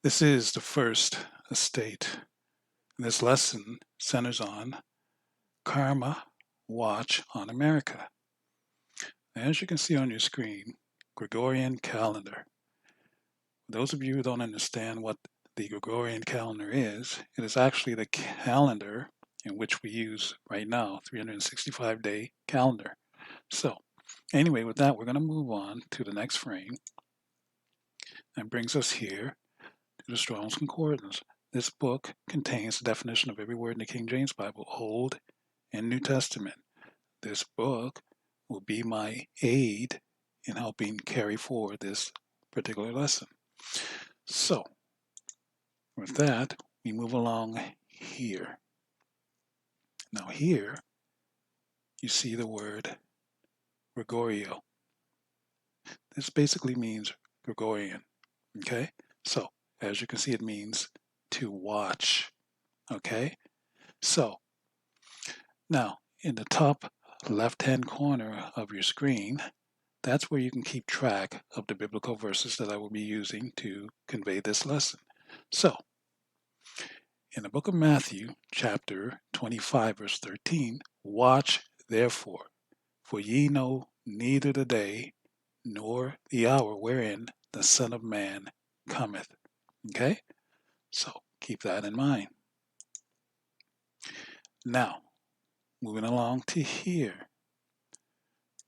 This is the first estate. This lesson centers on Karma Watch on America. As you can see on your screen, Gregorian calendar. For those of you who don't understand what the Gregorian calendar is, it is actually the calendar in which we use right now, 365-day calendar. So anyway, with that, we're going to move on to the next frame. That brings us here to the Strong's Concordance. This book contains the definition of every word in the King James Bible, Old and New Testament. This book will be my aid in helping carry forward this particular lesson. So, with that, we move along here. Now here, you see the word Gregorio. This basically means Gregorian, okay? So, as you can see, it means to watch, okay? So, now, in the top left-hand corner of your screen, that's where you can keep track of the biblical verses that I will be using to convey this lesson. So, in the book of Matthew, chapter 25, verse 13, watch therefore, for ye know neither the day nor the hour wherein the Son of Man cometh. Okay? So, keep that in mind. Now, moving along to here.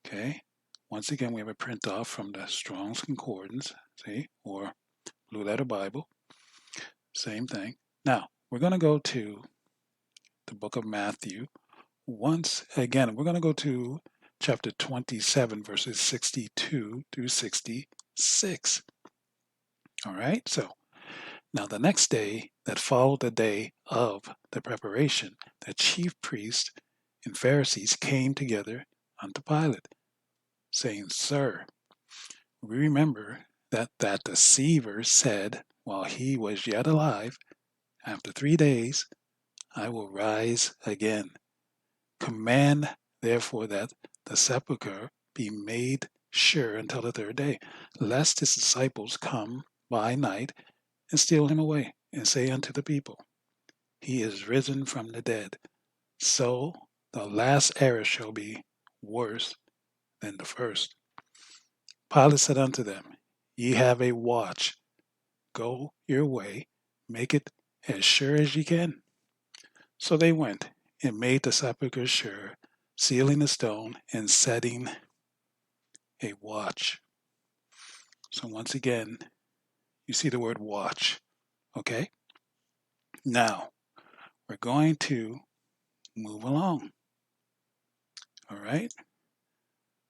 Okay? Once again, we have a print off from the Strong's Concordance, see, or Blue Letter Bible. Same thing. Now, we're going to go to the book of Matthew. Once again, we're going to go to chapter 27, verses 62 through 66. All right, so now the next day that followed the day of the preparation, the chief priests and Pharisees came together unto Pilate, saying, Sir, we remember that deceiver said while he was yet alive, after 3 days I will rise again. Command therefore that the sepulchre be made sure until the 3rd day, lest his disciples come by night and steal him away, and say unto the people, He is risen from the dead. So the last error shall be worse than the first. Pilate said unto them, Ye have a watch. Go your way, make it as sure as ye can. So they went and made the sepulchre sure, sealing the stone and setting a watch. So once again, you see the word watch. Okay? Now, we're going to move along. All right?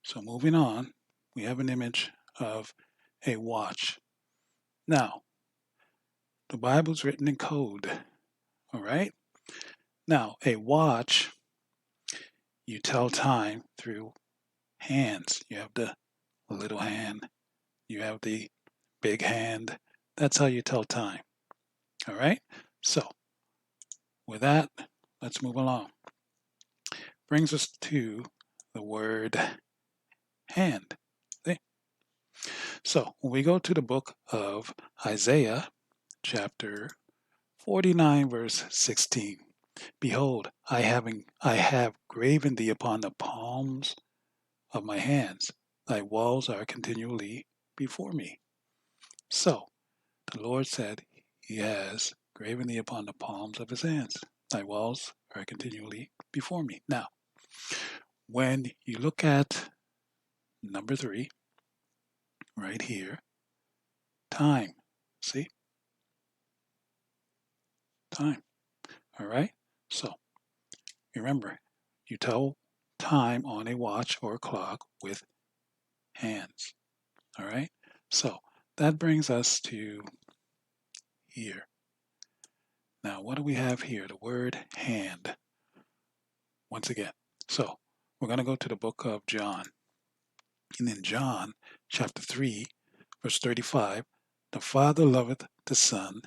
So moving on, we have an image of a watch. Now, the Bible's written in code. All right? Now, a watch, you tell time through hands. You have the little hand, you have the big hand. That's how you tell time. All right? So, with that, let's move along. Brings us to the word hand. See? So, when we go to the book of Isaiah, chapter 49, verse 16, Behold, I have graven thee upon the palms of my hands. Thy walls are continually before me. So, the Lord said, He has graven thee upon the palms of His hands. Thy walls are continually before me. Now, when you look at number 3, right here, time. See? Time. All right? So, remember, you tell time on a watch or a clock with hands. All right? So, that brings us to here. Now, what do we have here? The word hand. Once again. So, we're going to go to the book of John. And in John chapter 3, verse 35, the Father loveth the Son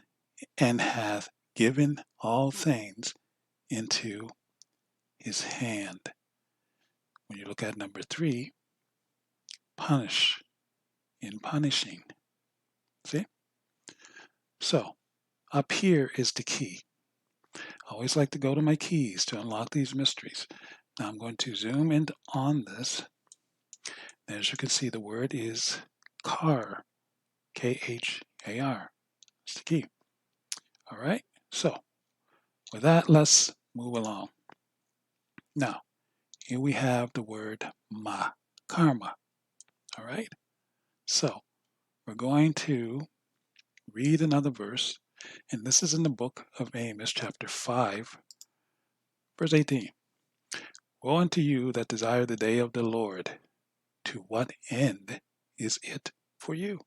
and hath given all things into his hand. When you look at number 3, punish, in punishing. See? So up here is the key. I always like to go to my keys to unlock these mysteries. Now I'm going to zoom in on this. As you can see, the word is car, Khar. It's the key. All right. So with that, let's move along. Now, here we have the word karma. All right. So we're going to read another verse, and this is in the book of Amos, chapter 5, verse 18. Woe unto you that desire the day of the Lord. To what end is it for you?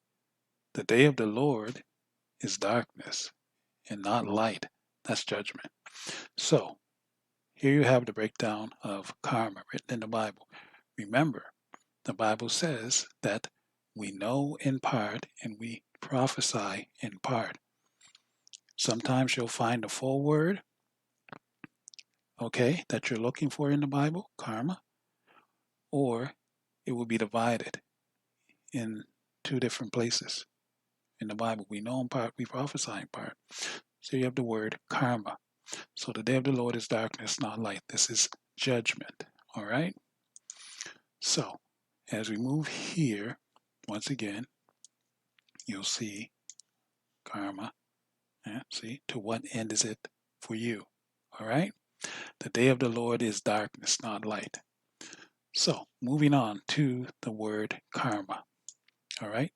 The day of the Lord is darkness and not light. That's judgment. So here you have the breakdown of karma written in the Bible. Remember, the Bible says that we know in part and we prophesy in part. Sometimes you'll find the full word, okay, that you're looking for in the Bible, karma, or it will be divided in two different places in the Bible. We know in part, we prophesy in part. So you have the word karma. So the day of the Lord is darkness, not light. This is judgment. All right. So as we move here, once again, you'll see karma. Yeah, see, to what end is it for you? All right. The day of the Lord is darkness, not light. So moving on to the word karma. All right.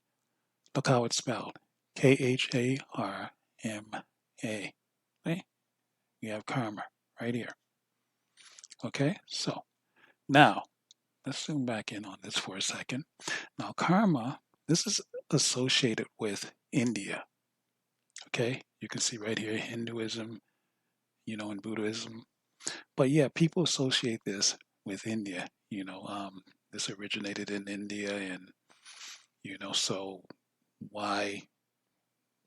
Look how it's spelled. Kharma. Okay. We have karma right here. Okay. So now let's zoom back in on this for a second. Now, karma, this is associated with India. Okay, you can see right here Hinduism, and Buddhism. But yeah, people associate this with India. This originated in India, and so why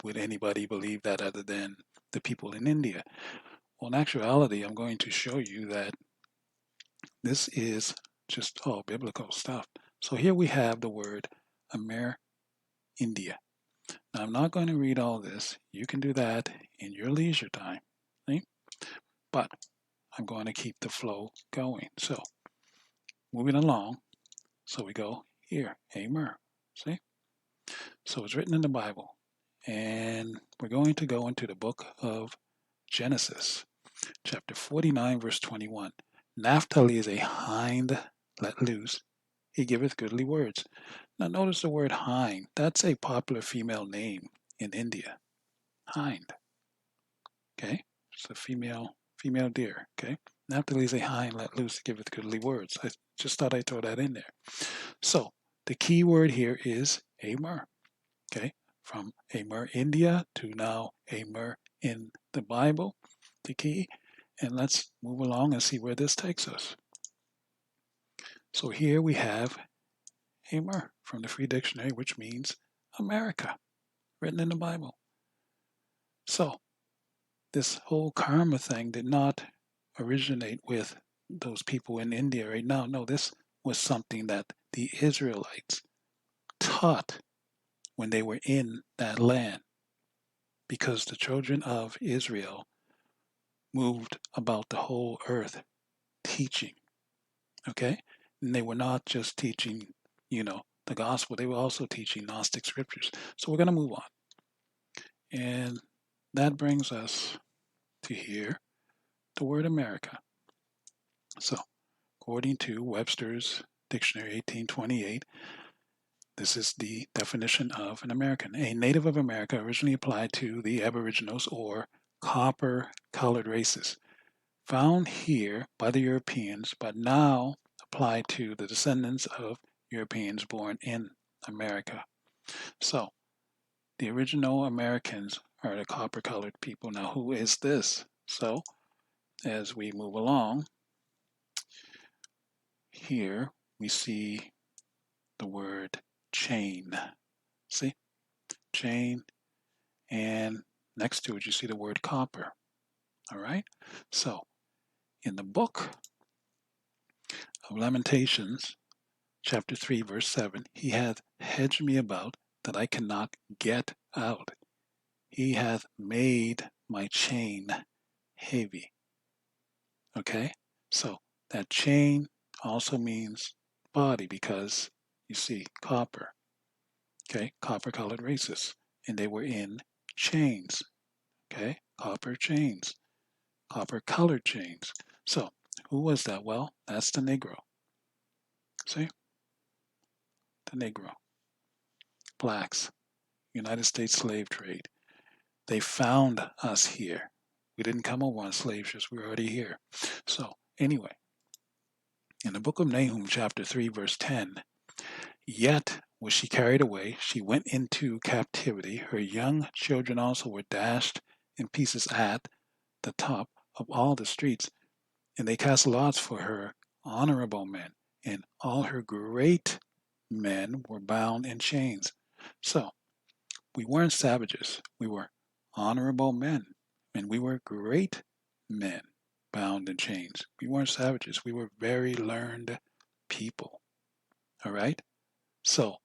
would anybody believe that other than the people in India? Well, in actuality, I'm going to show you that this is just all biblical stuff. So here we have the word India. Now, I'm not going to read all this. You can do that in your leisure time. See? But I'm going to keep the flow going. So moving along. So we go here, Amer. See? So it's written in the Bible. And we're going to go into the book of Genesis, chapter 49, verse 21. Naphtali is a hind let loose. He giveth goodly words. Now notice the word hind. That's a popular female name in India. Hind. Okay? It's a female deer. Okay? Naphtali is a hind let loose, giveth goodly words. I just thought I'd throw that in there. So the key word here is Amer. Okay? From Amer, India to now Amer in the Bible, the key. And let's move along and see where this takes us. So here we have Amer from the Free Dictionary, which means America, written in the Bible. So this whole karma thing did not originate with those people in India right now. No, this was something that the Israelites taught when they were in that land, because the children of Israel moved about the whole earth teaching. Okay? And they were not just teaching, the gospel, they were also teaching Gnostic scriptures. So we're going to move on. And that brings us to here, the word America. So, according to Webster's Dictionary 1828, this is the definition of an American. A native of America originally applied to the Aboriginals or copper-colored races, found here by the Europeans, but now applied to the descendants of Europeans born in America. So, the original Americans are the copper-colored people. Now, who is this? So, as we move along, here we see the word chain. See? Chain. And next to it, you see the word copper. All right? So, in the book of Lamentations, chapter 3, verse 7, he hath hedged me about that I cannot get out. He hath made my chain heavy. Okay? So that chain also means body because you see copper. Okay? Copper colored races. And they were in chains. Okay? Copper chains. Copper colored chains. So who was that? Well, that's the Negro. See? The Negro. Blacks. United States slave trade. They found us here. We didn't come over on slave ships. We were already here. So anyway, in the book of Nahum, chapter 3, verse 10, yet was she carried away. She went into captivity. Her young children also were dashed in pieces at the top of all the streets. And they cast lots for her honorable men. And all her great men were bound in chains. So we weren't savages. We were honorable men. And we were great men bound in chains. We weren't savages. We were very learned people. All right? So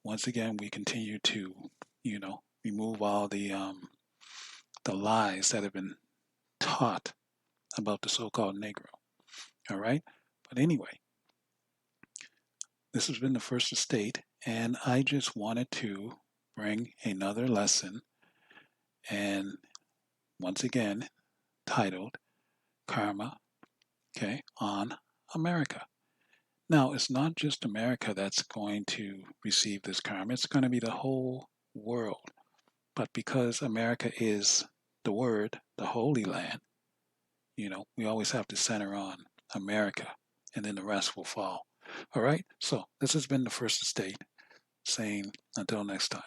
once again, we continue to, remove all the lies that have been taught about the so-called Negro. All right? But anyway, this has been the First Estate, and I just wanted to bring another lesson, and once again, titled Karma, okay, on America. Now, it's not just America that's going to receive this karma, it's going to be the whole world. But because America is the word, the Holy Land, we always have to center on America, and then the rest will fall. All right? So this has been the First Estate saying until next time.